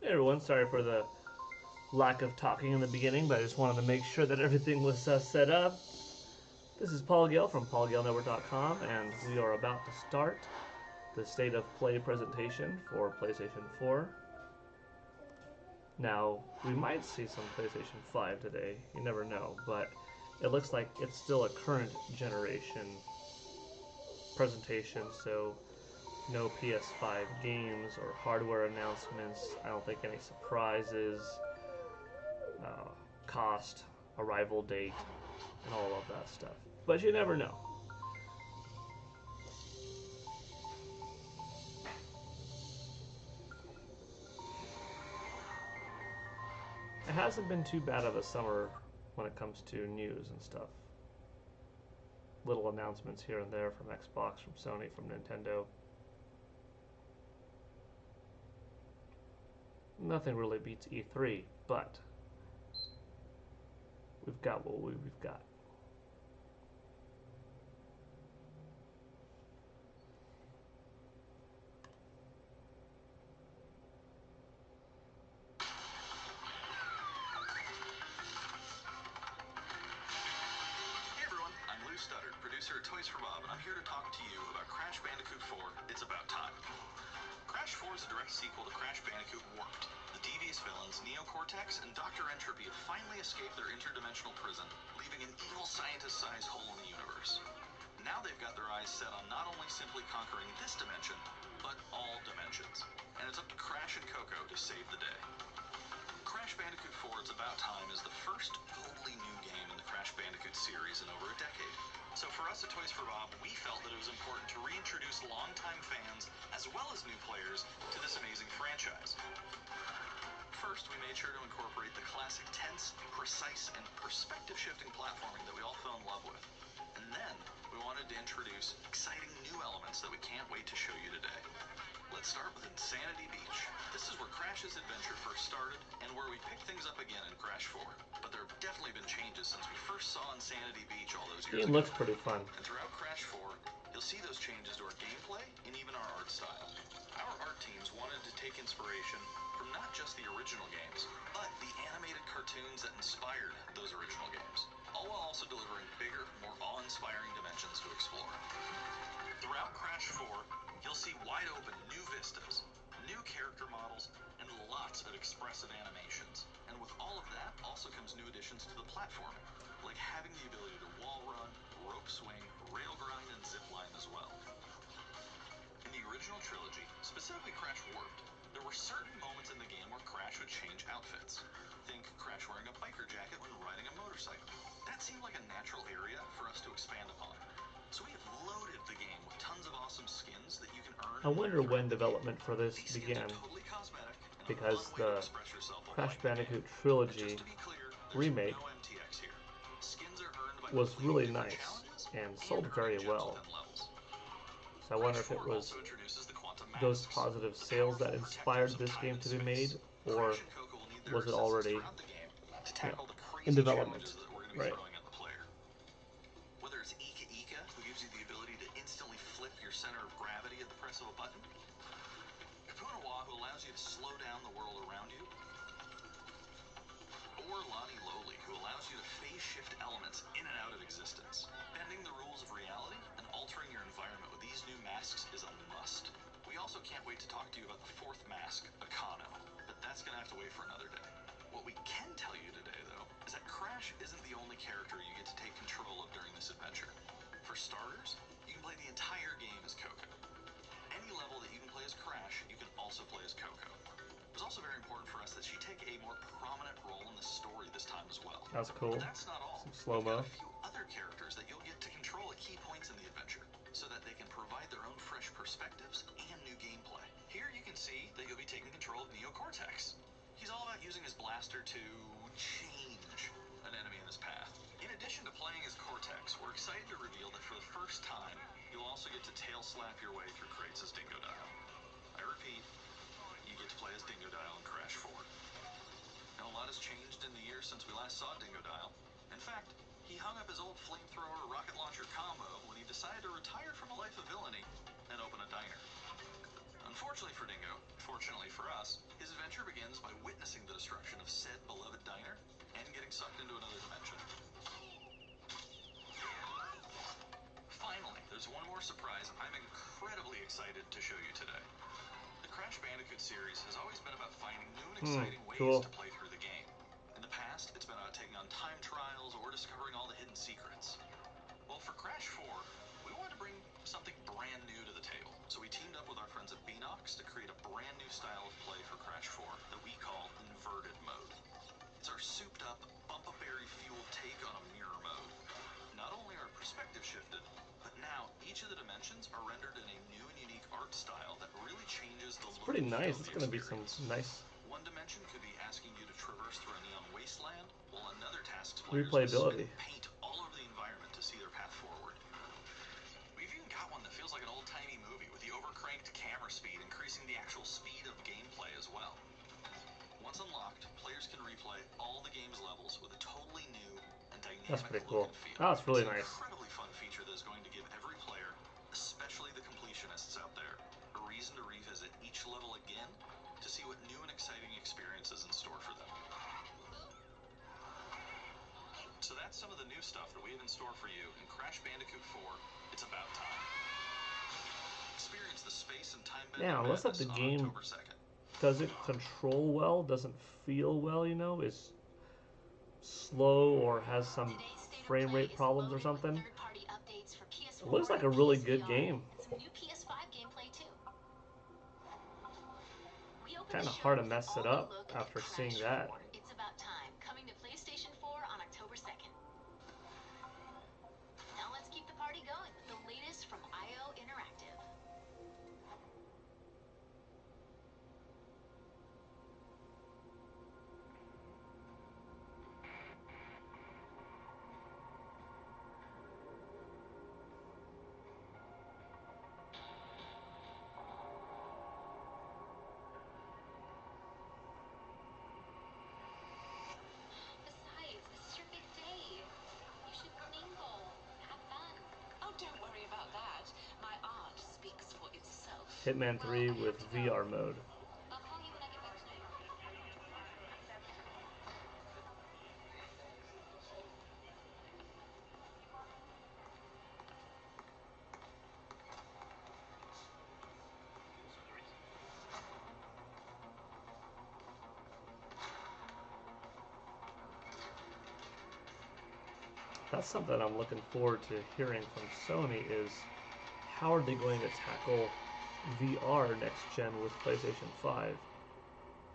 Hey everyone, sorry for the lack of talking in the beginning, but I just wanted to make sure that everything was set up. This is Paul Gale from PaulGaleNetwork.com, and we are about to start the State of Play presentation for PlayStation 4. Now, we might see some PlayStation 5 today, you never know, but it looks like it's still a current generation presentation, so no PS5 games or hardware announcements. I don't think any surprises, cost, arrival date, and all of that stuff. But you never know. It hasn't been too bad of a summer when it comes to news and stuff. Little announcements here and there from Xbox, from Sony, from Nintendo. Nothing really beats E3, but we've got what we've got. Producer at Toys for Bob, and I'm here to talk to you about Crash Bandicoot 4, It's About Time. Crash 4 is a direct sequel to Crash Bandicoot Warped. The devious villains, Neo Cortex and Dr. Entropy, have finally escaped their interdimensional prison, leaving an evil scientist-sized hole in the universe. Now they've got their eyes set on not only simply conquering this dimension, but all dimensions. And it's up to Crash and Coco to save the day. Crash Bandicoot 4 It's About Time is the first totally new game in the Crash Bandicoot series in over a decade. So for us at Toys for Bob, we felt that it was important to reintroduce longtime fans as well as new players to this amazing franchise. First, we made sure to incorporate the classic tense, precise, and perspective-shifting platforming that we all fell in love with. And then, we wanted to introduce exciting new elements that we can't wait to show you today. Let's start with Insanity Beach. This is where Crash's adventure first started, and where we picked things up again in Crash 4. But there have definitely been changes since we first saw Insanity Beach all those years ago. It looks pretty fun. And throughout Crash 4, you'll see those changes to our gameplay and even our art style. Our art teams wanted to take inspiration from not just the original games, but the animated cartoons that inspired those original games, all while also delivering bigger, more awe-inspiring dimensions to explore. Throughout Crash 4, you'll see wide-open new vistas, new character models, and lots of expressive animations. And with all of that also comes new additions to the platforming, like having the ability to wall run, rope swing, rail grind, and zip line as well. In the original trilogy, specifically Crash Warped, there were certain moments in the game where Crash would change outfits. Think Crash wearing a biker jacket when riding a motorcycle. That seemed like a natural area for us to expand upon. So we have loaded the game with tons of awesome skins that you can earn. I wonder when development for this began, because the Crash Bandicoot trilogy remake was really nice and sold very well. So I wonder if it was those positive sales that inspired this game to be made, or was it already in development, right? Whether it's Ika Ika, who gives you the ability to instantly flip your center of gravity at the press of a button, Kapunawa, who allows you to slow down the world around you, or Lani Loli, who allows you to phase shift elements in and out of existence. Bending the rules of reality and altering your environment with these new masks is a must. We also can't wait to talk to you about the fourth mask, Akano, but that's gonna have to wait for another day. What we can tell you today, though, is that Crash isn't the only character you get to take control of during this adventure. For starters, you can play the entire game as Coco. Any level that you can play as Crash, you can also play as Coco. It was also very important for us that she take a more prominent role in the story this time as well. That's cool. But that's not all. Some slow-mo. We've got a few other characters that you'll get to control at key points in the adventure, so that they can provide their own fresh perspectives and new gameplay. Here you can see that you'll be taking control of Neo Cortex. He's all about using his blaster to change an enemy in his path. In addition to playing as Cortex, we're excited to reveal that for the first time, you'll also get to tail slap your way through crates as Dingodile. I repeat, you get to play as Dingodile in Crash 4. Now, a lot has changed in the years since we last saw Dingodile. In fact, he hung up his old flamethrower rocket launcher combo when he decided to retire from a life of villainy and open a diner. Unfortunately for Dingo, fortunately for us, his adventure begins by witnessing the destruction of said beloved diner and getting sucked into another dimension. Finally, there's one more surprise I'm incredibly excited to show you today. The Crash Bandicoot series has always been about finding new and exciting ways to play through the game. In the past, it's been about taking on time trials or discovering all the hidden secrets. Well, for Crash 4, we wanted to bring something brand new to the table, so we teamed up with our friends at Beanox to create a brand new style of play for Crash 4 that we call Inverted Mode. It's our souped-up, bumpa-berry-fueled take on a mirror mode. Not only are perspectives shifted, but now each of the dimensions are rendered in a new and unique art style that really changes the look pretty and nice. feel of It's the going to be some experience. nice One dimension could be asking you to traverse through a neon wasteland, while another tasks players with replayability. spit paint all over the environment to see their path forward. We've even got one that feels like an old-timey movie with the overcranked camera speed increasing the actual speed of gameplay as well. Once unlocked, players can replay all the game's levels with a totally new and dynamic That's pretty look cool. and feel. Oh, it's really It's an nice. incredibly fun feature that is going to give every player, especially the completionists out there, a reason to revisit each level again to see what new and exciting experiences in store for them. So that's some of the new stuff that we have in store for you in Crash Bandicoot 4, It's About Time. Experience the space and time bending Unless madness the on game October 2nd. doesn't control well, doesn't feel well, you know, is slow or has some frame rate problems or something. It looks like a really good game. Kind of hard to mess it up after seeing that. It's About Time, coming to PlayStation 4 on October 2nd. Now let's keep the party going with the latest from IO Interactive. Besides, this is your big day. You should mingle, have fun. Oh, don't worry about that. My art speaks for itself. Hitman 3 Well, I with have to go. VR mode. I'll call you when I get back to New York. That's something I'm looking forward to hearing from Sony is how are they going to tackle VR next gen with PlayStation 5?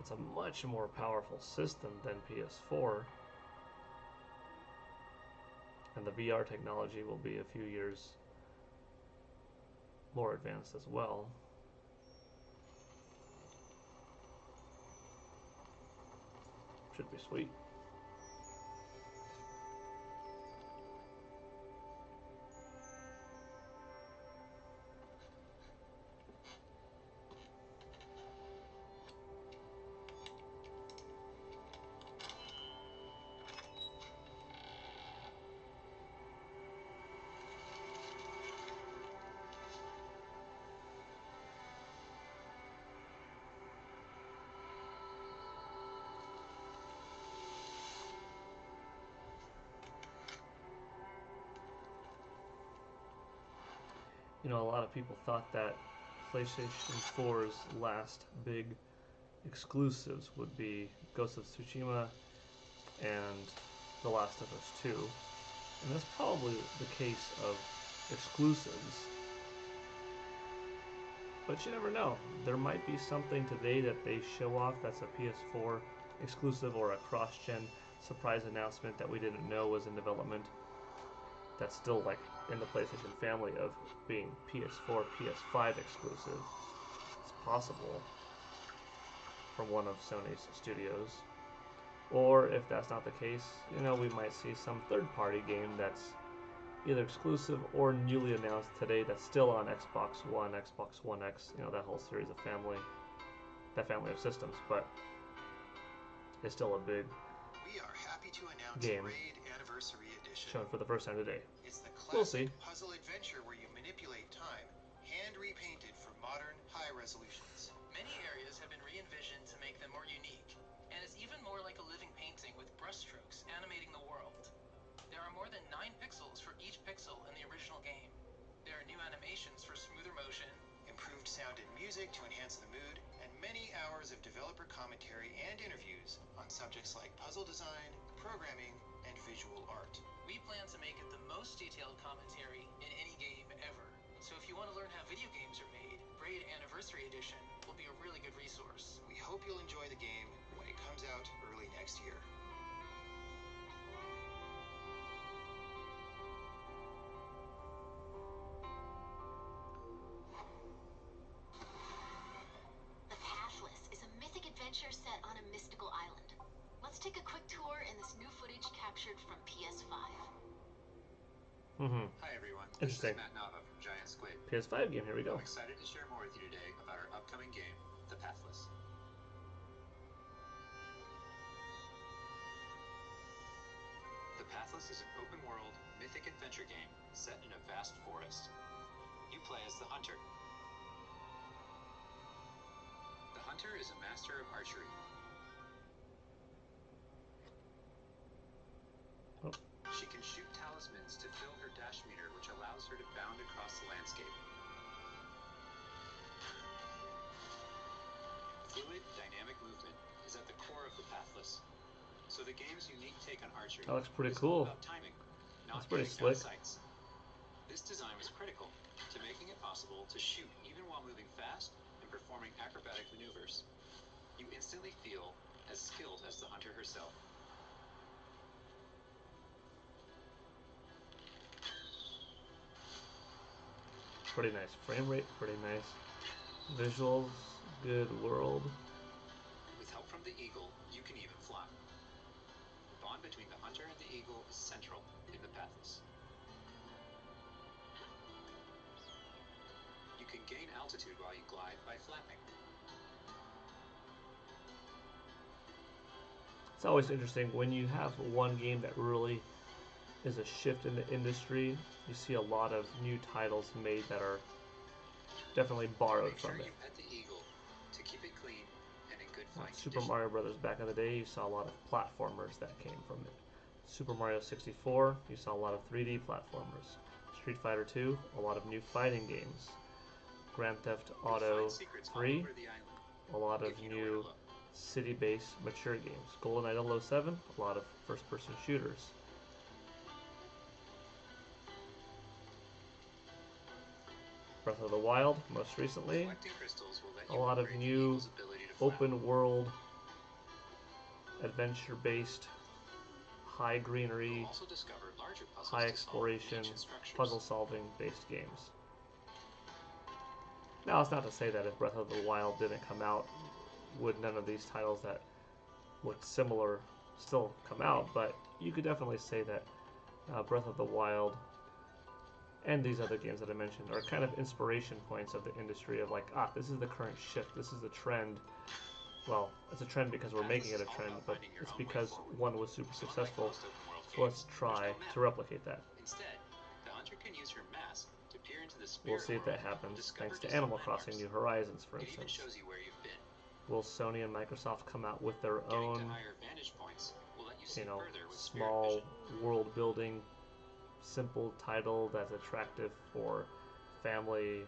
It's a much more powerful system than PS4, and the VR technology will be a few years more advanced as well. Should be sweet. You know, a lot of people thought that PlayStation 4's last big exclusives would be Ghost of Tsushima and The Last of Us 2. And that's probably the case of exclusives. But you never know. There might be something today that they show off that's a PS4 exclusive or a cross-gen surprise announcement that we didn't know was in development. That's still like in the PlayStation family of being PS4, PS5 exclusive. It's possible from one of Sony's studios. Or if that's not the case, you know, we might see some third-party game that's either exclusive or newly announced today that's still on Xbox One, Xbox One X, you know, that whole series of that family of systems, but it's still a big We are happy to announce game Raid Anniversary Edition. shown for the first time today. It's the We'll classic see. puzzle adventure where you manipulate time, hand repainted for modern high resolution 9 pixels for each pixel in the original game. There are new animations for smoother motion, Improved sound and music to enhance the mood, and many hours of developer commentary and interviews on subjects like puzzle design, programming, and visual art. We plan to make it the most detailed commentary in any game ever. So if you want to learn how video games are made, Braid Anniversary Edition will be a really good resource. We hope you'll enjoy the game when it comes out early next year. The Pathless is a mythic adventure set on a mystical island. Let's take a quick tour in this new footage captured from PS5. Hi everyone, this is Interesting. Matt Nava from Giant Squid. PS5 game, here we go. I'm excited to share more with you today about our upcoming game, The Pathless. The Pathless is an open-world, mythic adventure game set in a vast forest. You play as the Hunter. The Hunter is a master of archery. Oh. She can shoot talismans to fill her dash meter, which allows her to bound across the landscape. Fluid, dynamic movement is at the core of the Pathless. So the game's unique take on archery That looks pretty is all cool. about timing, not That's pretty getting down slick. sights. This design was critical to making it possible to shoot even while moving fast and performing acrobatic maneuvers. You instantly feel as skilled as the Hunter herself. Pretty nice frame rate, pretty nice visuals, good world. With help from the eagle, you can even fly. The bond between the Hunter and the eagle is central in the Pathless. You can gain altitude while you glide by flapping. It's always interesting when you have one game that really is a shift in the industry. You see a lot of new titles made that are definitely borrowed Make sure from it. you pet the eagle to keep it clean and in good Like flying Super condition. Mario Brothers back in the day, you saw a lot of platformers that came from it. Super Mario 64, you saw a lot of 3D platformers. Street Fighter 2, a lot of new fighting games. Grand Theft You'll Auto find secrets all 3, over the island, a lot of if you know where new to look. city-based mature games. GoldenEye 007, a lot of first-person shooters. Breath of the Wild, most recently, Collecting crystals will let a you lot of upgrade the new eagle's ability to fly. open world, adventure-based, high greenery, You'll also discover larger puzzles high to solve in exploration, ancient structures. puzzle-solving based games. Now, it's not to say that if Breath of the Wild didn't come out, would none of these titles that look similar still come out, but you could definitely say that Breath of the Wild and these other games that I mentioned are kind of inspiration points of the industry of like, this is the current shift, this is the trend. Well, it's a trend because we're making it a trend, but it's because one was super successful, so let's try to replicate that. Instead, the Hunter can use her mask to peer into the We'll spirit see if that world and happens discover thanks to distant Animal Crossing New landmarks. Horizons, for It even instance. shows you where you've been. Will Sony and Microsoft come out with their Getting own, to higher vantage points will let you see you know, further with small spirit vision. world building, simple title that's attractive for family,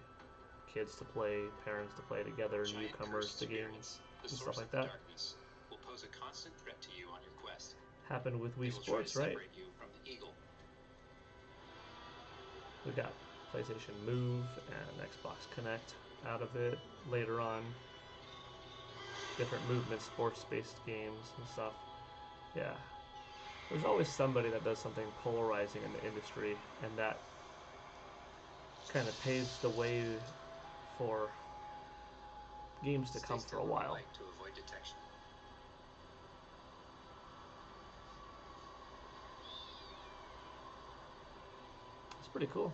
kids to play, parents to play together, Giant newcomers cursed to spirits, games, the and source stuff like of the that. darkness, will pose a constant threat to you on your quest. Happened with They Wii will try to Sports, right? separate you from the eagle. We got PlayStation Move and Xbox Connect out of it later on. Different movement, sports-based games and stuff. Yeah. There's always somebody that does something polarizing in the industry, and that kind of paves the way for games to Stay come for still a in the while. light to avoid detection. It's pretty cool.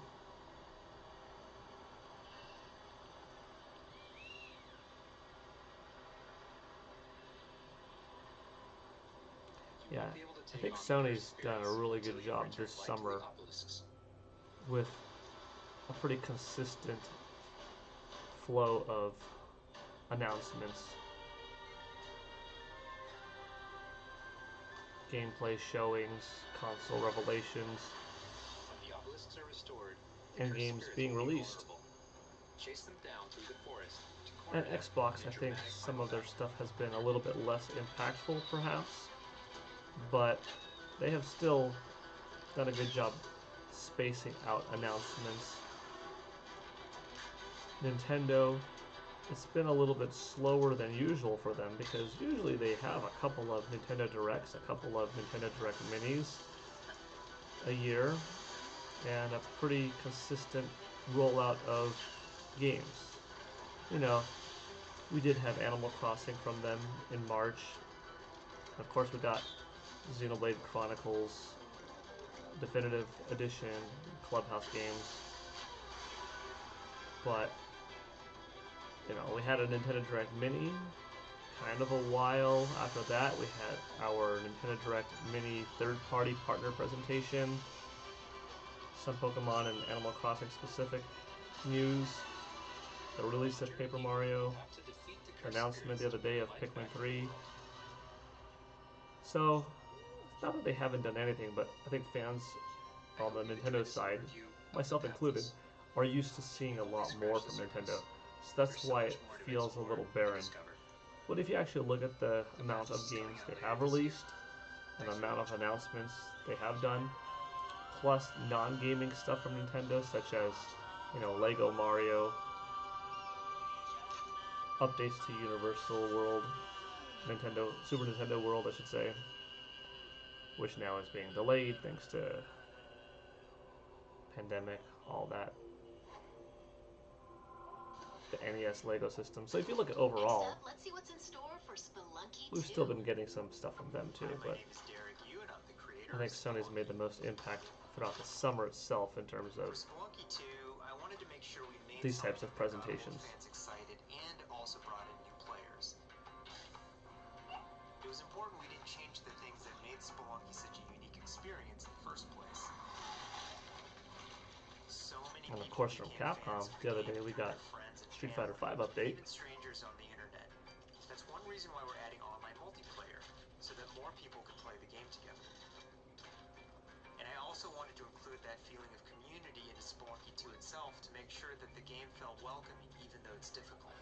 You Yeah, won't be able to I take think on the Sony's cursed done a spirits really until good you job return this light to the summer obelisks. with a pretty consistent flow of announcements, gameplay showings, console revelations, and games being released. Chase them down through the forest to And corner them Xbox, in a I think dramatic some of their final stuff has been a little bit less impactful, perhaps, but they have still done a good job spacing out announcements. Nintendo, it's been a little bit slower than usual for them because usually they have a couple of Nintendo Directs, a couple of Nintendo Direct Minis a year, and a pretty consistent rollout of games. You know, we did have Animal Crossing from them in March. Of course, we got Xenoblade Chronicles Definitive Edition, Clubhouse games. But, you know, we had a Nintendo Direct Mini kind of a while after that. We had our Nintendo Direct Mini third-party partner presentation, some Pokemon and Animal Crossing specific news, the release of Paper Mario, announcement the other day of Pikmin 3. So, it's not that they haven't done anything, but I think fans on the Nintendo side, myself included, are used to seeing a lot more from Nintendo. So that's why it feels a little barren. But if you actually look at the amount of games they have released, and the amount of announcements they have done, plus non-gaming stuff from Nintendo, such as, you know, Lego Mario, updates to Universal World, Super Nintendo World, I should say, which now is being delayed thanks to pandemic, all that. The NES Lego system. So if you look at overall, Let's see what's in store for Spelunky we've 2. still been getting some stuff from them too, but I think Sony's made the most impact throughout the summer itself in terms of Spelunky 2, I wanted to make sure we made these types of something that got presentations. old fans excited and also brought in new players. It was important we didn't change the things that made Spelunky such a unique experience in the first place. So many And of people course from became Capcom, fans of the other game day we through got their friends and Street Fighter family, 5 update. even strangers on the internet. That's one reason why we're adding online multiplayer, so that more people can play the game together. And I also wanted to include that feeling of community into Spelunky 2 itself to make sure that the game felt welcoming even though it's difficult.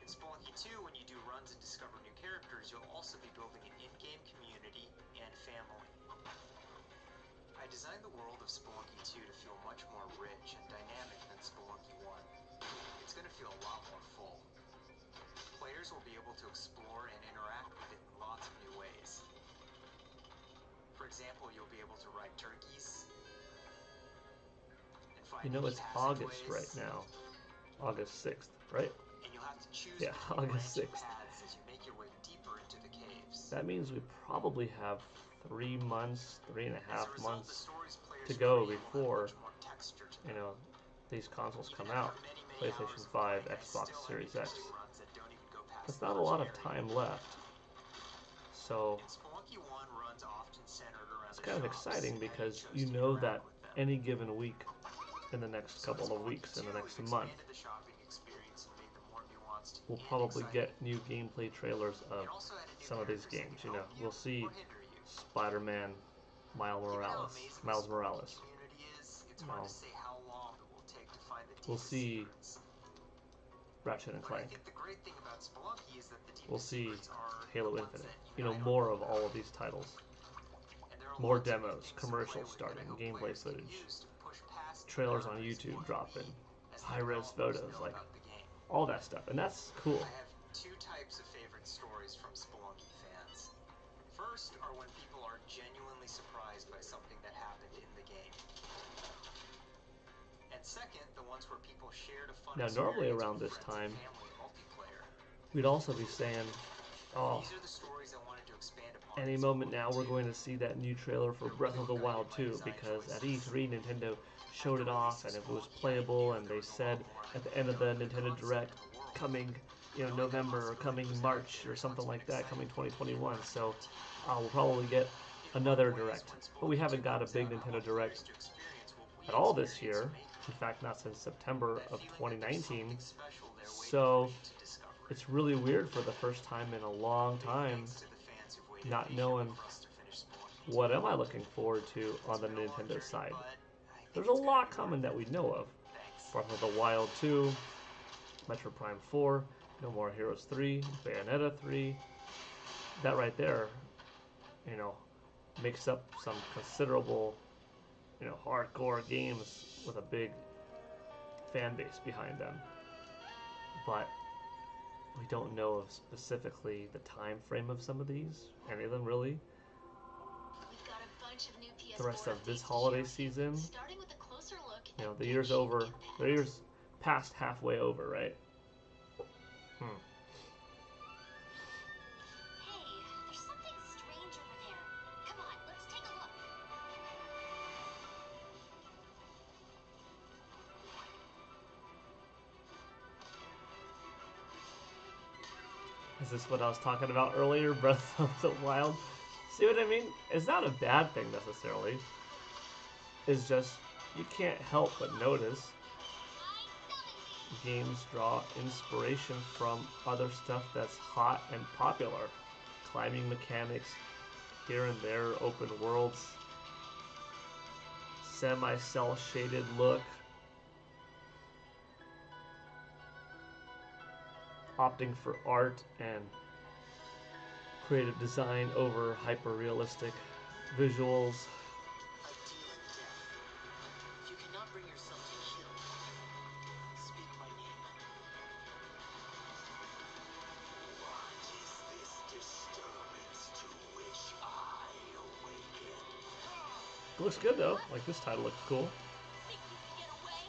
In Spelunky 2, when you do runs and discover new characters, you'll also be building an in-game community and family. I designed the world of Spelunky 2 to feel much more rich and dynamic than Spelunky 1. It's going to feel a lot more full. Players will be able to explore and interact with it in lots of new ways. For example, you'll be able to ride turkeys and find You know it's August right now. August 6th, right? And you'll have to choose Yeah, between August branching 6th. paths as you make your way deeper into the caves. That means we probably have 3 months, 3.5 As a result, the months stories players to go create will have before, much more texture to you them. know, these consoles Even come after out. many PlayStation hours of 5, playing, I Xbox still have Series X. interesting runs that don't even go past That's the not a lot of first area. time left. So In Spelunky 1, runs often centered around it's the kind of shops, exciting and I because chose you to know interact that with them. any given week, in the next So in couple of Spelunky weeks, in the 2, next we've month, expanded the shopping experience and made them more nuanced we'll and probably exciting. get new gameplay trailers of It also added new some of these characters that games. can You know, help you we'll see or hinder you. Spider-Man, Miles Given how Morales. amazing Miles the Spelunky Morales. community is, it's No. hard to say how long it will take to find the We'll deepest see secrets. Ratchet and But I Clank. think the great thing about Spelunky is that the deepest We'll see secrets are Halo the ones Infinite. that You know, I don't more know of all about. of these titles. And there are More lots of new demos, things to commercials play with that starting, I hope gameplay players can footage, use to push past the trailers on boundaries of YouTube what dropping, we, as the high-res developers, photos, know like about the game. all that stuff. And that's cool. I have two types of favorite stories from Spelunky fans. First are when people are genuinely surprised by something that happened in the game. And second, the ones where people shared a fun Now, normally experience around with this friends and time, family in multiplayer. we'd also be saying, oh, These are the stories I wanted to expand upon. any in moment now Spelunky we're 2. going to see that new trailer for They're Breath really of the what Wild guided my 2, design because at choices. E3 Nintendo showed it After off releasing and it was Spelunky, I playable, knew and there they was a said lot more I at the could end of do the with the Nintendo concept Direct and the world. coming, you know, Knowing that November or possibility coming was out March there or is something what's like been that, coming exciting for me and 2021. my So team. we'll probably get In another one ways, Direct, when but we Spelunky 2 haven't got a comes big out, I Nintendo want Direct players to experience what we at all this experienced year. making In it. fact, not since September That of feeling that there's 2019. something special there waiting So for you to discover. it's really weird for the first time in a long Big time thanks to the fans who've waited not patiently knowing for us to finish Spelunky 2. what am I looking forward to on It's the been a long Nintendo journey, side. but I there's a lot coming that we know of. Breath of the Wild 2, Metro Prime 4, No More Heroes 3, Bayonetta 3. That right there, you know, makes up some considerable, you know, hardcore games with a big fan base behind them. But we don't know of specifically the time frame of some of these, any of them really. We've got a bunch of new PS4 The rest of this updates to holiday share with you, season, starting with a closer look you know, at the year's Genshin over, Impact. the year's past halfway over, right? Hey, there's something strange over there. Come on, let's take a look. Is this what I was talking about earlier, Breath of the Wild? See what I mean? It's not a bad thing necessarily. It's just you can't help but notice games draw inspiration from other stuff that's hot and popular. Climbing mechanics here and there, open worlds, semi-cell shaded look, opting for art and creative design over hyper-realistic visuals. I deal in death. You cannot bring yourself to kill. Speak my name. What is this disturbance to which I awaken? It looks good though. Like this title looks cool. Think you can get away?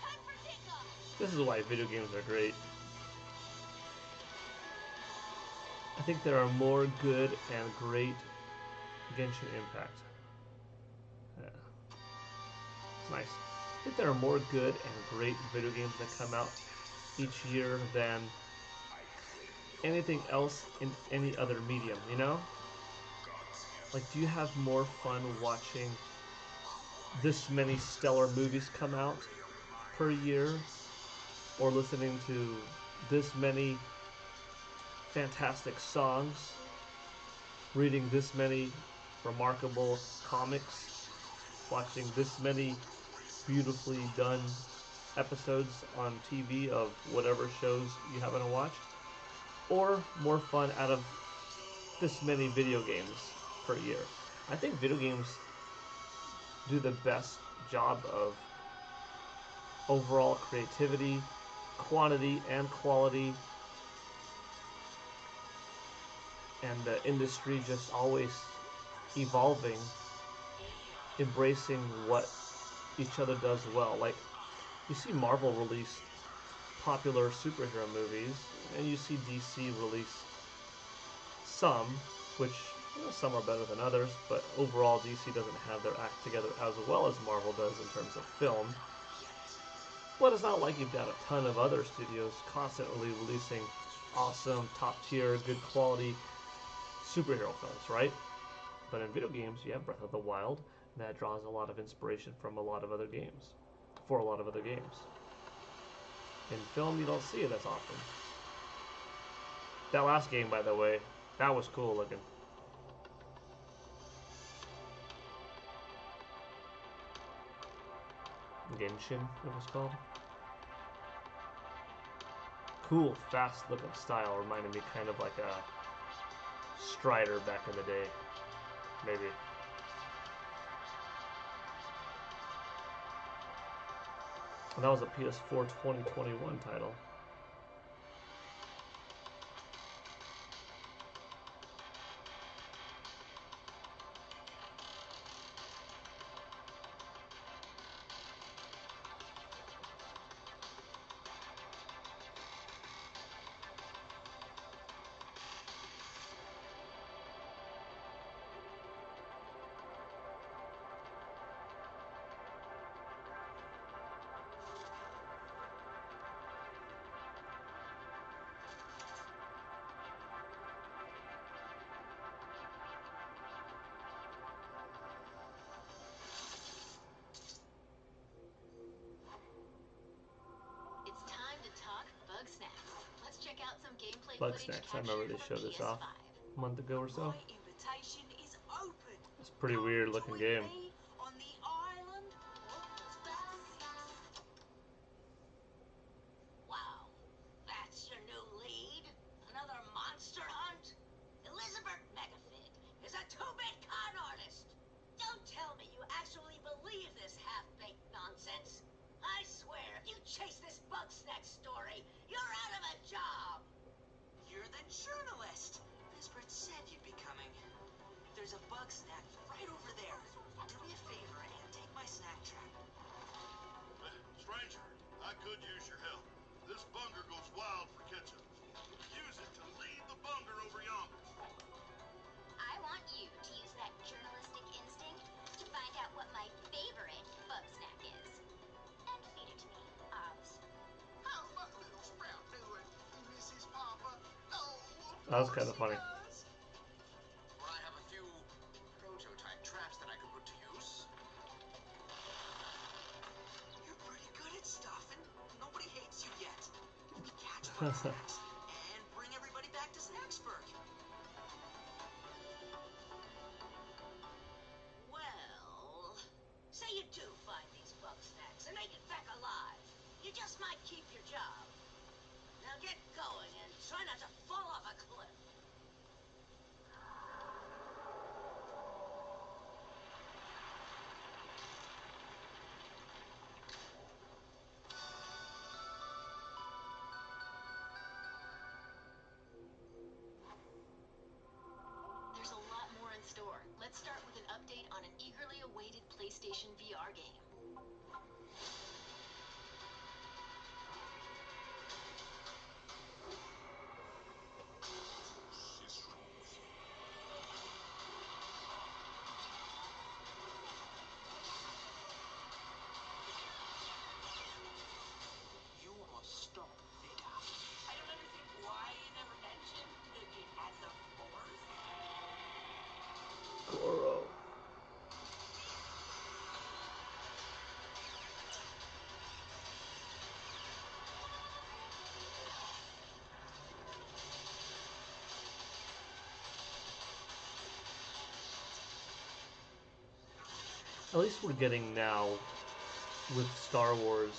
Time for kickoff! This is why video games are great. I think there are more good and great Genshin Impact. Yeah. It's nice. I think there are more good and great video games that come out each year than anything else in any other medium, you know? Like, do you have more fun watching this many stellar movies come out per year, or listening to this many fantastic songs, reading this many remarkable comics, watching this many beautifully done episodes on TV of whatever shows you happen to watch, or more fun out of this many video games per year? I think video games do the best job of overall creativity, quantity, and quality, and the industry just always evolving, embracing what each other does well. Like, you see Marvel release popular superhero movies, and you see DC release some, which, you know, some are better than others, but overall DC doesn't have their act together as well as Marvel does in terms of film. But it's not like you've got a ton of other studios constantly releasing awesome, top-tier, good quality superhero films, right? But in video games, you have Breath of the Wild, that draws a lot of inspiration from a lot of other games, for a lot of other games. In film, you don't see it as often. That last game, by the way, that was cool looking. Genshin, it was called. Cool, fast looking style, reminded me kind of like a Strider back in the day, maybe. And that was a PS4 2021 title. It's time to talk Bug Snacks. Let's check out some gameplay Bug footage Snacks, I remember they captured showed from this off PS5. a month ago or so. My invitation is open. pretty weird looking game. On the island? Wow, that's your new lead? Another monster hunt? Elizabeth Megafig is a two-bit con artist. Don't tell me you actually believe this half-baked nonsense. I swear, if you chase this bug snack story, you're out of a job. You're the journalist. Lisbeth said you'd be coming. There's a bug snack right over there. Do me a favor and take my snack trap. Stranger, I could use your help. This bunger goes wild for ketchup. Use it to lead the bunger over yonder. I want you to use that journalistic instinct to find out what my favorite bug snack is. And feed it to me, Obs. How's my little sprout doing, Mrs. Papa? Oh, That was kind of funny. well, I have a few prototype traps that I could put to use. You're pretty good at stuff, and nobody hates you yet. Catch bug snacks and bring everybody back to Snacksburg. Well, say you do find these bug snacks and make it back alive. You just might keep your job. Now get going and try not to fall off a cliff. There's a lot more in store. Let's start with an update on an eagerly awaited PlayStation VR game. You almost stole Vida. I don't understand why you never mentioned that it had the Force. Goro. At least we're getting now with Star Wars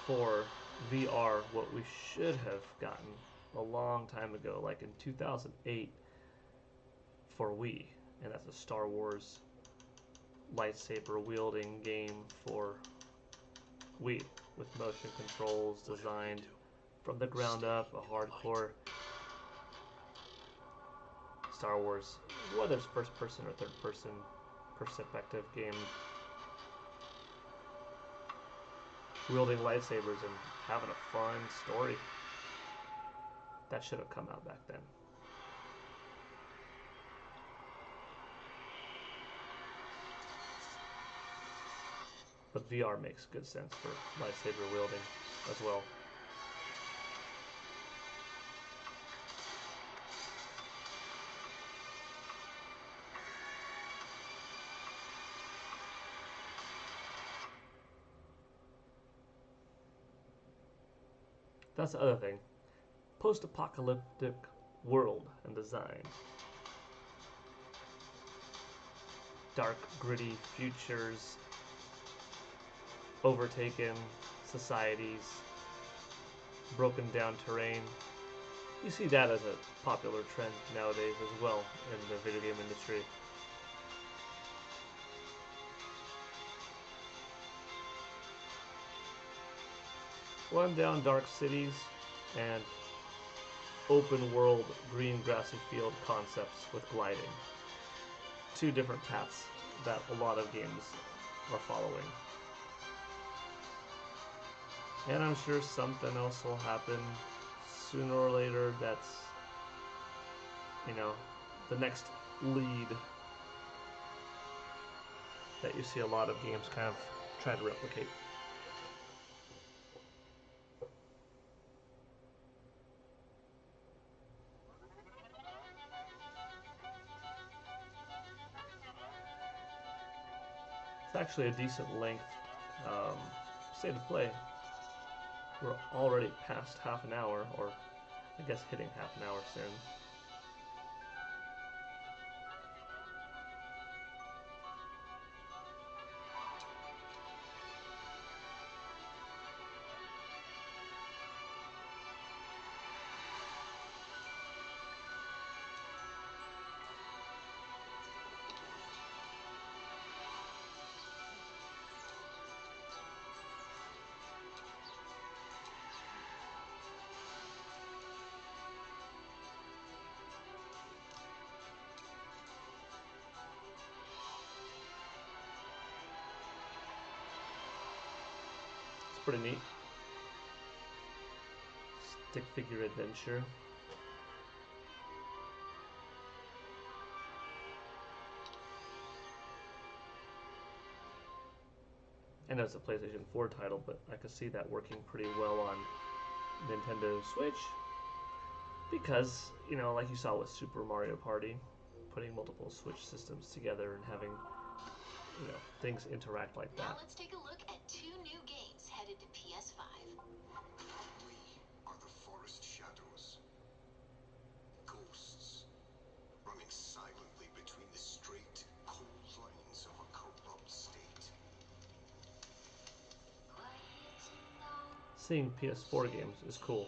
for VR what we should have gotten a long time ago, like in 2008 for Wii, and that's a Star Wars lightsaber wielding game for Wii with motion controls designed from the ground up, a hardcore Star Wars, whether it's first person or third person perspective game, wielding lightsabers and having a fun story. That should have come out back then. But VR makes good sense for lightsaber wielding as well. That's the other thing. Post-apocalyptic world and design. Dark, gritty futures, overtaken societies, broken down terrain. You see that as a popular trend nowadays as well in the video game industry. Run down dark cities and open world green grassy field concepts with gliding. Two different paths that a lot of games are following. And I'm sure something else will happen sooner or later that's, you know, the next lead that you see a lot of games kind of try to replicate. It's actually a decent length state of play. We're already past half an hour, or I guess hitting half an hour soon. pretty neat. Stick figure adventure. I know it's a PlayStation 4 title, but I could see that working pretty well on Nintendo Switch. Because, you know, like you saw with Super Mario Party, putting multiple Switch systems together and having, you know, things interact like that. Now let's take a look at 2 new games headed to PS5. We are the forest shadows. Ghosts. Running silently between the straight, cold lines of a corrupt state. Seeing PS4 games is cool,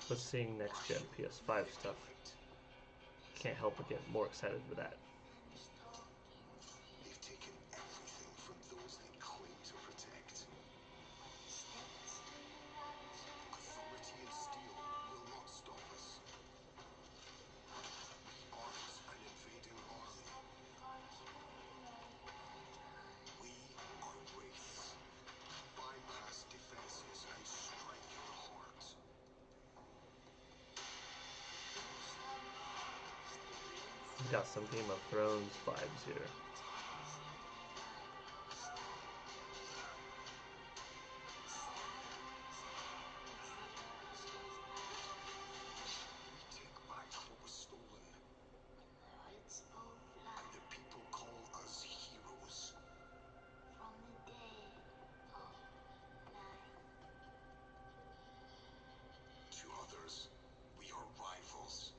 but seeing next-gen PS5 stuff, can't help but get more excited for that. They've taken everything from those they claim to protect. Authority and steel will not stop us. We aren't an invading army. We are wraiths. Bypass defenses and strike your heart. We got some Game of Thrones vibes here. We take back what was stolen. And the people call us heroes. To others, we are rivals.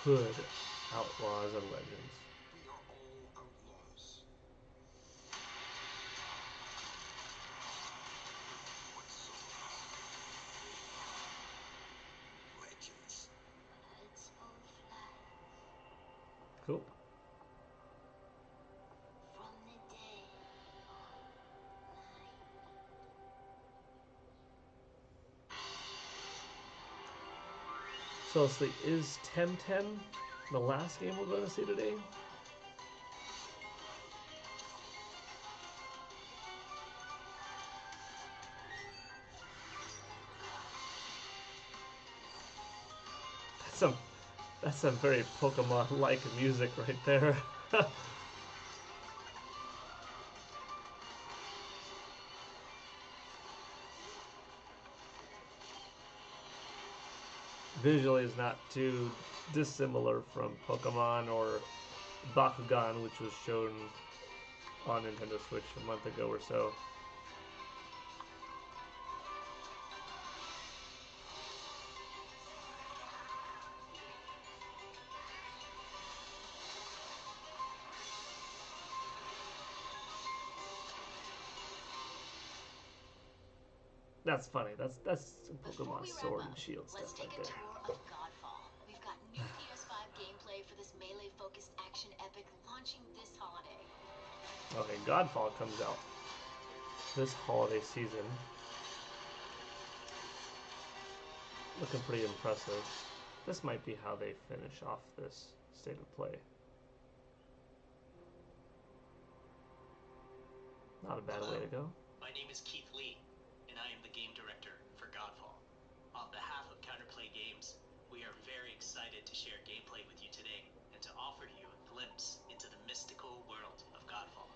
Hood, Outlaws and Legends. We are all outlaws. But some of us, legends. Cool. So let's see, is Temtem the last game we're going to see today? That's some very Pokemon-like music right there. Visually is not too dissimilar from Pokemon or Bakugan, which was shown on Nintendo Switch a month ago or so. That's funny. That's some Pokemon Sword and Shield stuff Let's take right a there. tour of Godfall. We've got new PS5 gameplay for this melee-focused action epic launching this holiday. Okay, Godfall comes out this holiday season. Looking pretty impressive. This might be how they finish off this state of play. Not a bad way to go. My name is Keith Lee, and I am the game director for Godfall. On behalf of Counterplay Games, we are very excited to share gameplay with you today and to offer you a glimpse into the mystical world of Godfall.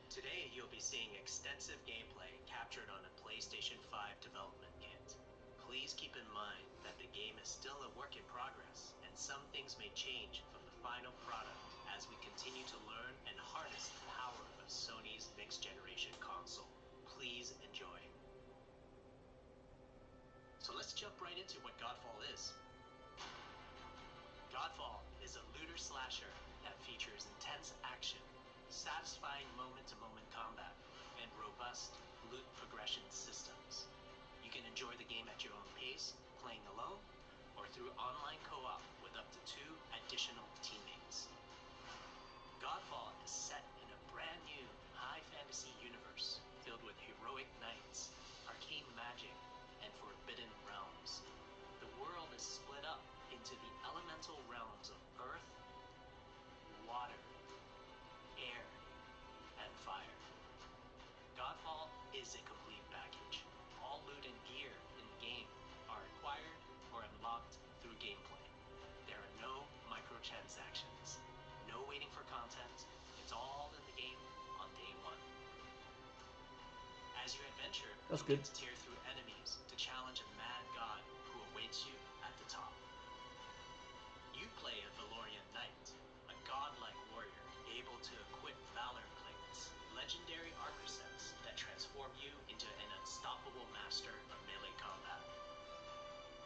Today, you'll be seeing extensive gameplay captured on a PlayStation 5 development kit. Please keep in mind that the game is still a work in progress, and some things may change from the final product as we continue to learn and harness the power of Sony's next-generation console. Please enjoy. So let's jump right into what Godfall is. Godfall is a looter slasher that features intense action, satisfying moment-to-moment combat, and robust loot progression systems. You can enjoy the game at your own pace, playing alone, or through online co-op with up to 2 additional teammates. Godfall is set in a brand new high fantasy universe filled with is a complete package. All loot and gear in the game are acquired or unlocked through gameplay. There are no microtransactions, no waiting for content. It's all in the game on day one. As you adventure, That's you good. get to tear through enemies to challenge a mad god who awaits you at the top. You play a Valorian knight, a godlike warrior able to equip valor plates, legendary armor sets that transform you into an unstoppable master of melee combat.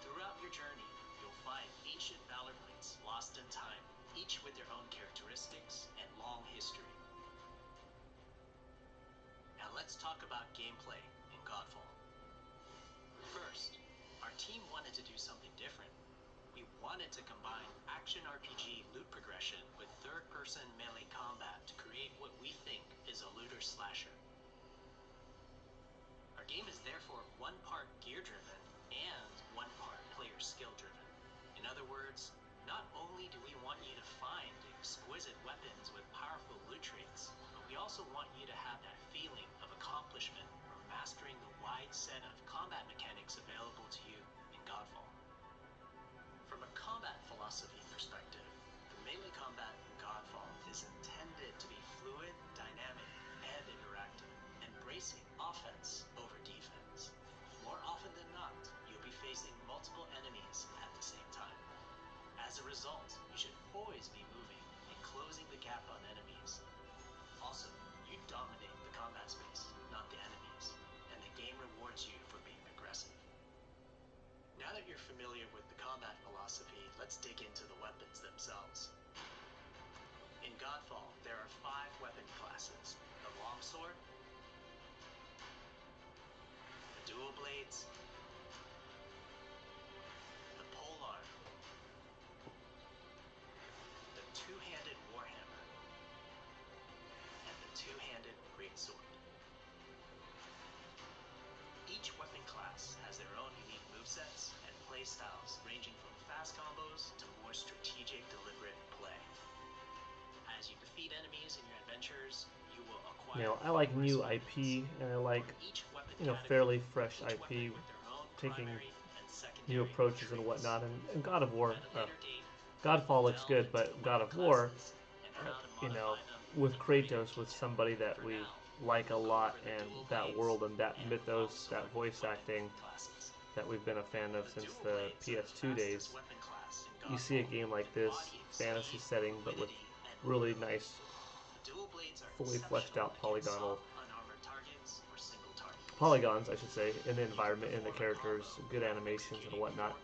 Throughout your journey, you'll find ancient valor plates lost in time, each with their own characteristics and long history. Now let's talk about gameplay in Godfall. First, our team wanted to do something different. We wanted to combine action RPG loot progression with third-person melee combat to create what we think is a looter slasher. Our game is therefore one part gear-driven and one part player skill-driven. In other words, not only do we want you to find exquisite weapons with powerful loot traits, but we also want you to have that feeling of accomplishment from mastering the wide set of combat mechanics available to you in Godfall. From a combat philosophy perspective, the melee combat in Godfall is intended to be fluid, dynamic, and interactive, embracing offense over defense. More often than not, you'll be facing multiple enemies at the same time. As a result, you should always be moving and closing the gap on enemies. Also, you dominate the combat space, not the enemies, and the game rewards you for being aggressive. Now that you're familiar with the combat philosophy, let's dig into the weapons themselves. In Godfall, there are 5 weapon classes: the longsword, the dual blades, the polearm, the two-handed warhammer, and the two-handed greatsword. Each weapon class has their own unique movesets and playstyles, ranging from fast combos to more strategic, deliberate play. As you defeat enemies in your adventures, you will acquire. You know, I like new IP, and I like, you know, fairly fresh IP, taking new approaches and whatnot. And God of War, Godfall looks good, but God of War, you know, with Kratos, with somebody that we like a lot, and that world and that mythos, that voice acting that we've been a fan of since the PS2 days, you see a game like this, fantasy setting, but with really nice, fully fleshed out polygons, I should say, in the environment, in the characters, good animations and whatnot,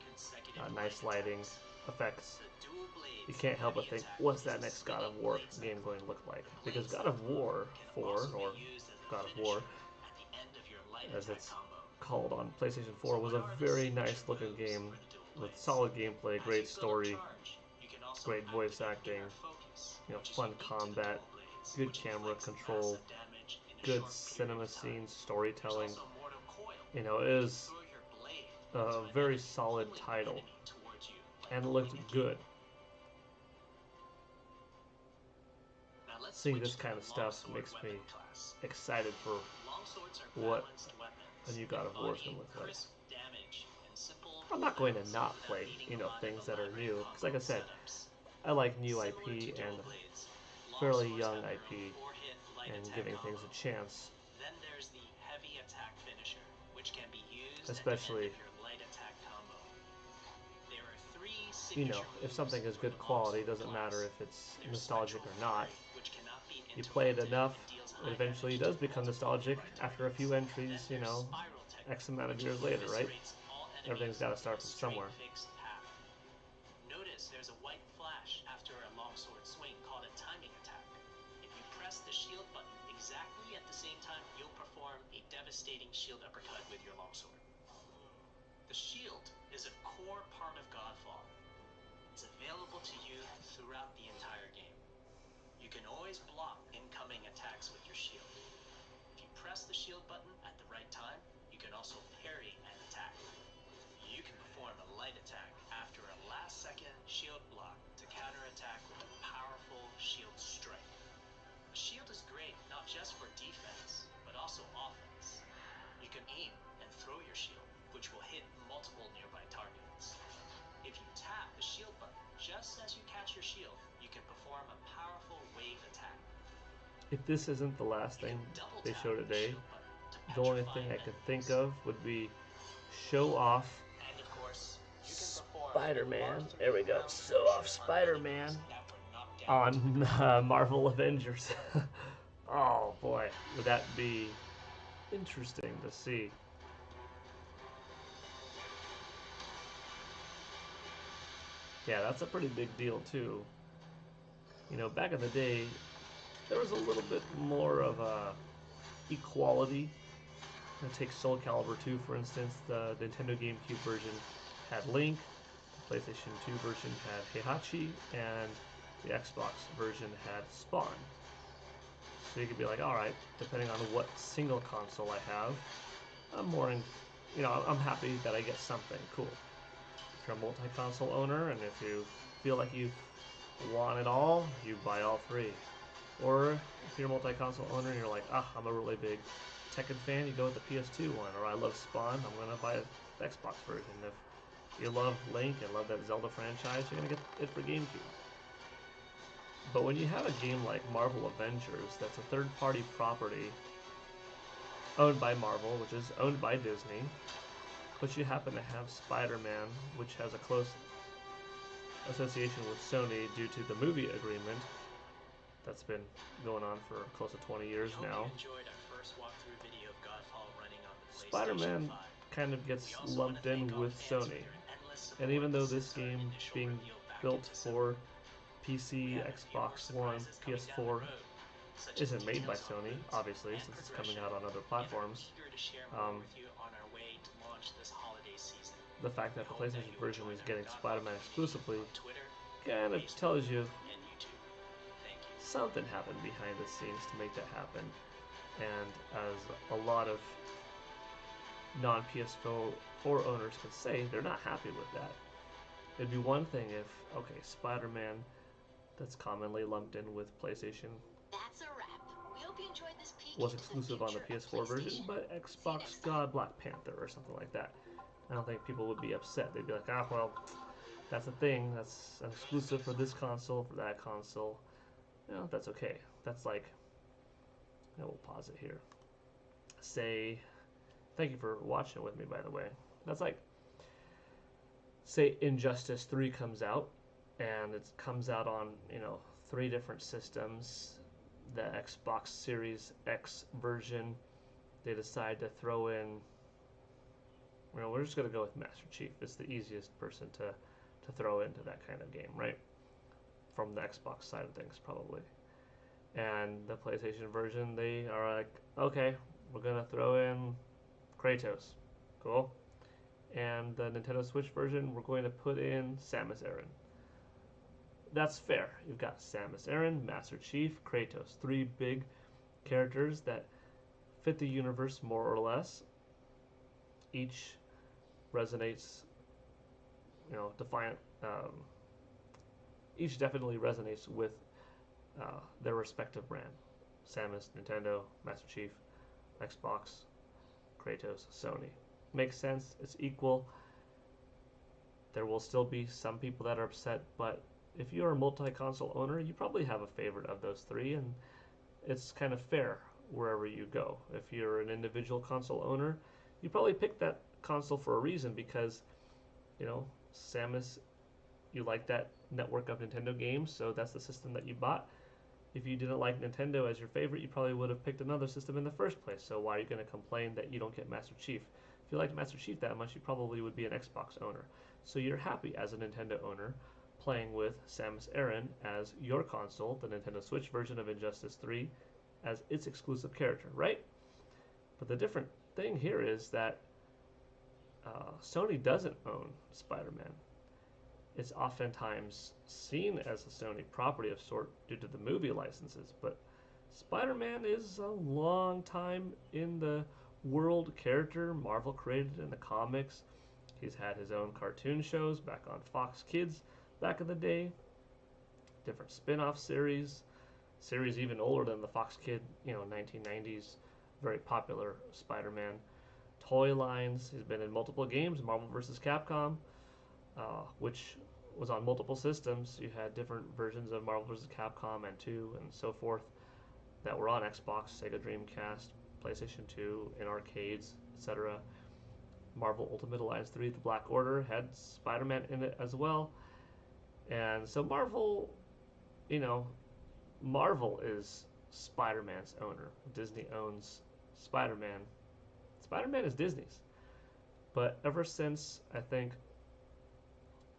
nice lighting, effects. You can't help but think, what's that next God of War game going to look like? Because God of War 4, or God of War, as it's called on PlayStation 4, was a very nice looking game with solid gameplay, great story, great voice acting, you know, fun combat, good camera control, good cinema scenes, storytelling. You know, it is a very solid title, and it looked good. Seeing this kind of stuff makes me excited for what a new God of War is going to look like. I'm not going to not play, you know, things that are new, because like I said, I like new IP and fairly young IP and giving things a chance. Then there's the heavy attack finisher, which can be used especially, at the end of your light attack combo. There are 3 you know, signature if something is good quality, it doesn't matter if it's nostalgic or not. which cannot be You play it enough, it eventually does become nostalgic after a few entries, you know, X amount of years later, right? Everything's got to start from somewhere. Notice there's a white flash after a longsword swing called a timing attack. If you press the shield button exactly at the same time, you'll perform a devastating shield uppercut with your longsword. The shield is a core part of Godfall. It's available to you throughout the entire game. You can always block incoming attacks with your shield. If you press the shield button at the right time, you can also parry an attack. You can perform a light attack after a last-second shield block to counterattack with a powerful shield strike. A shield is great not just for defense, but also offense. can aim and throw your shield, which will hit multiple nearby targets. If you tap the shield button just as you catch your shield, you can perform a powerful wave attack. If this isn't the last You thing can double they tap show the today, shield button to the only petrify thing I could think enemies. of would be show off And of course, you can perform Spider-Man. illusory There we go. ground Show off pressure on Spider-Man enemies that were knocked down to the on ground. Marvel Avengers. Oh boy, would that be interesting to see. Yeah, that's a pretty big deal too. You know, back in the day, there was a little bit more of a equality. Take Soul Calibur 2 for instance. The Nintendo GameCube version had Link, the PlayStation 2 version had Heihachi, and the Xbox version had Spawn. So you could be like, all right, depending on what single console I have, I'm happy that I get something cool. If you're a multi-console owner and if you feel like you want it all, you buy all three. Or if you're a multi-console owner and you're like, I'm a really big Tekken fan, you go with the PS2 one. Or I love Spawn, I'm gonna buy the Xbox version. If you love Link and love that Zelda franchise, you're gonna get it for GameCube. But when you have a game like Marvel Avengers, that's a third-party property owned by Marvel, which is owned by Disney, but you happen to have Spider-Man, which has a close association with Sony due to the movie agreement that's been going on for close to 20 years now. You enjoyed our first walkthrough video of Godfall running on the PlayStation Spider-Man 5. kind of gets lumped in with Sony. And even though this game being built for PC, Xbox One, PS4 isn't made by Sony, obviously, since it's coming out on other platforms, the fact that the PlayStation version is getting Spider-Man exclusively kind of tells you something happened behind the scenes to make that happen. And as a lot of non-PS4 owners can say, they're not happy with that. It'd be one thing if, okay, Spider-Man, that's commonly lumped in with PlayStation, That's a wrap. We hope you enjoyed this peek was into exclusive on the PS4 version, but Xbox got Black Panther or something like that. I don't think people would be upset. They'd be like, well, that's a thing. That's an exclusive for this console, for that console. You know, that's okay. That's like, we'll pause it here. Say, thank you for watching with me, by the way. That's like, say Injustice 3 comes out, and it comes out on, 3 different systems. The Xbox Series X version, they decide to throw in, we're just going to go with Master Chief. It's the easiest person to throw into that kind of game, right? From the Xbox side of things, probably. And the PlayStation version, they are like, okay, we're going to throw in Kratos. Cool. And the Nintendo Switch version, we're going to put in Samus Aran. That's fair. You've got Samus Aran, Master Chief, Kratos. 3 big characters that fit the universe more or less. Each resonates, defiant. Each definitely resonates with their respective brand. Samus, Nintendo, Master Chief, Xbox, Kratos, Sony. Makes sense. It's equal. There will still be some people that are upset, but if you're a multi-console owner, you probably have a favorite of those 3, and it's kind of fair wherever you go. If you're an individual console owner, you probably picked that console for a reason because, Samus, you like that network of Nintendo games, so that's the system that you bought. If you didn't like Nintendo as your favorite, you probably would have picked another system in the first place, so why are you going to complain that you don't get Master Chief? If you liked Master Chief that much, you probably would be an Xbox owner. So you're happy as a Nintendo owner playing with Samus Aran as your console, the Nintendo Switch version of Injustice 3, as its exclusive character, right? But the different thing here is that Sony doesn't own Spider-Man. It's oftentimes seen as a Sony property of sort due to the movie licenses, but Spider-Man is a long time in the world character Marvel created in the comics. He's had his own cartoon shows back on Fox Kids back in the day, different spin-off series even older than the Fox Kid, 1990s, very popular Spider-Man. toy lines. He's been in multiple games, Marvel vs. Capcom, which was on multiple systems. You had different versions of Marvel vs. Capcom and 2 and so forth that were on Xbox, Sega Dreamcast, PlayStation 2, in arcades, etc. Marvel Ultimate Alliance 3, The Black Order, had Spider-Man in it as well. And so Marvel, Marvel is Spider-Man's owner. Disney owns Spider-Man. Spider-Man is Disney's. But ever since, I think,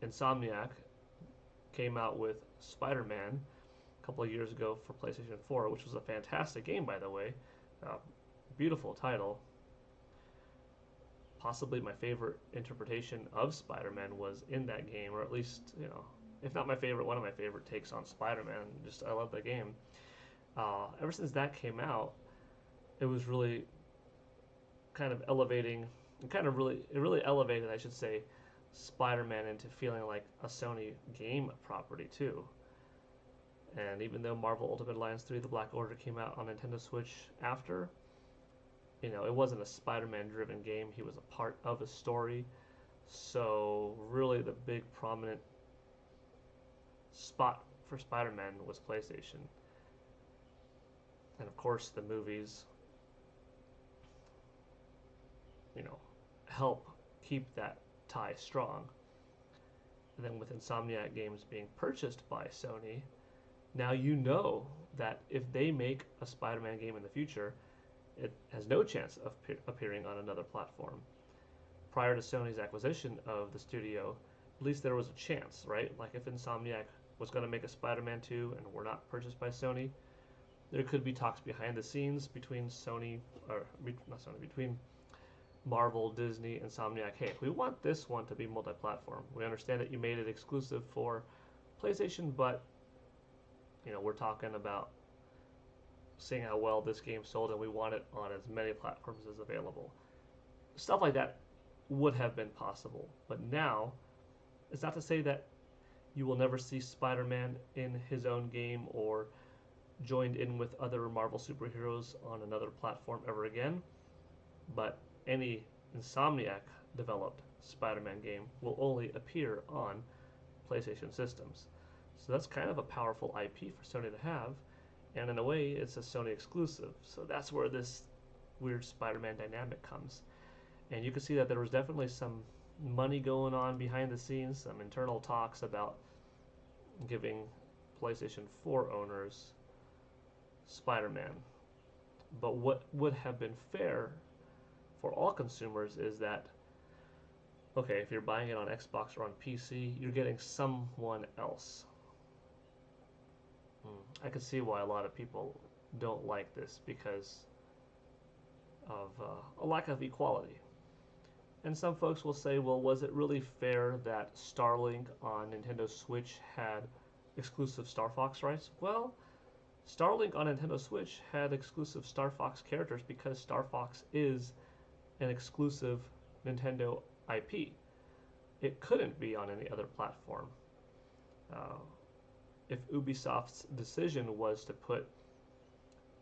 Insomniac came out with Spider-Man a couple of years ago for PlayStation 4, which was a fantastic game, by the way. Beautiful title. Possibly my favorite interpretation of Spider-Man was in that game, or at least, if not my favorite, one of my favorite takes on Spider-Man. I love that game. Ever since that came out, it was really kind of elevating, it really elevated, I should say, Spider-Man into feeling like a Sony game property too. And even though Marvel Ultimate Alliance 3, The Black Order came out on Nintendo Switch after, it wasn't a Spider-Man driven game. He was a part of a story. So really the big prominent spot for Spider-Man was PlayStation. And of course the movies, help keep that tie strong. And then with Insomniac Games being purchased by Sony, now that if they make a Spider-Man game in the future, it has no chance of appearing on another platform. Prior to Sony's acquisition of the studio, at least there was a chance, right? Like if Insomniac was going to make a Spider-Man 2 and were not purchased by Sony, there could be talks behind the scenes between between Marvel, Disney, Insomniac. Hey, we want this one to be multi-platform. We understand that you made it exclusive for PlayStation, but we're talking about seeing how well this game sold, and we want it on as many platforms as available. Stuff like that would have been possible, but now it's not to say that you will never see Spider-Man in his own game or joined in with other Marvel superheroes on another platform ever again, but any Insomniac developed Spider-Man game will only appear on PlayStation systems. So that's kind of a powerful IP for Sony to have, and in a way it's a Sony exclusive. So that's where this weird Spider-Man dynamic comes. And you can see that there was definitely some money going on behind the scenes, some internal talks about giving PlayStation 4 owners Spider-Man. But what would have been fair for all consumers is that, okay, if you're buying it on Xbox or on PC, you're getting someone else. I can see why a lot of people don't like this because of a lack of equality. And some folks will say, well, was it really fair that Starlink on Nintendo Switch had exclusive Star Fox rights? Well, Starlink on Nintendo Switch had exclusive Star Fox characters because Star Fox is an exclusive Nintendo IP. It couldn't be on any other platform. If Ubisoft's decision was to put,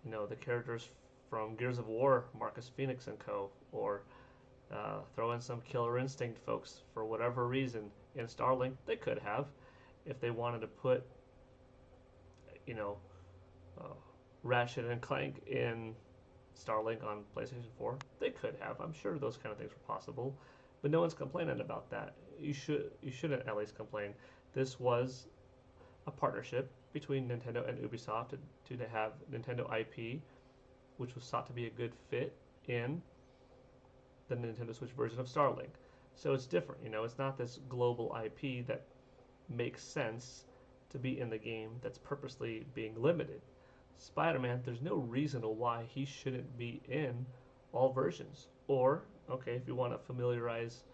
the characters from Gears of War, Marcus Phoenix and co., or throw in some Killer Instinct folks for whatever reason in Starlink, they could have. If they wanted to put, Ratchet and Clank in Starlink on PlayStation 4, they could have. I'm sure those kind of things were possible, but no one's complaining about that. You shouldn't at least complain. This was a partnership between Nintendo and Ubisoft to have Nintendo IP, which was thought to be a good fit in the Nintendo Switch version of Starlink. So it's different, it's not this global IP that makes sense to be in the game that's purposely being limited. Spider-Man, there's no reason why he shouldn't be in all versions. Or, okay, if you want to familiarize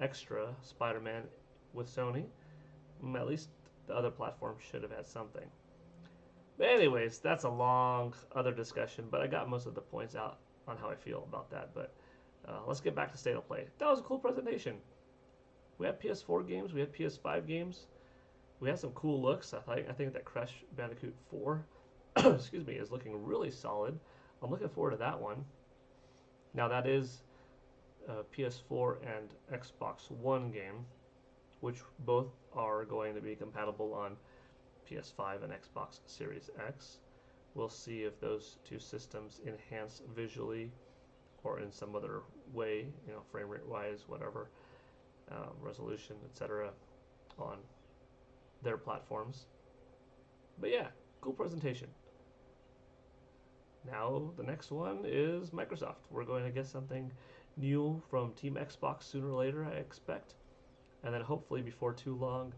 extra Spider-Man with Sony, at least the other platforms should have had something. But anyways, that's a long other discussion, but I got most of the points out on how I feel about that. But let's get back to State of Play. That was a cool presentation. We had PS4 games, we had PS5 games. We had some cool looks. I think that Crash Bandicoot 4 excuse me, is looking really solid. I'm looking forward to that one. Now that is a PS4 and Xbox One game, which both are going to be compatible on PS5 and Xbox Series X. We'll see if those two systems enhance visually or in some other way, you know, frame rate wise, whatever, resolution, etc., on their platforms. But yeah, cool presentation. Now the next one is Microsoft. We're going to get something new from Team Xbox sooner or later, I expect. And then hopefully before too long,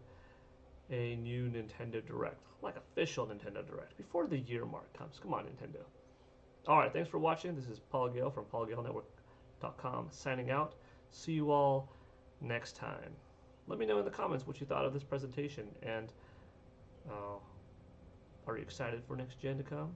a new Nintendo Direct, like official Nintendo Direct, before the year mark comes. Come on, Nintendo. Alright, thanks for watching. This is Paul Gale from PaulGaleNetwork.com signing out. See you all next time. Let me know in the comments what you thought of this presentation, and are you excited for next gen to come?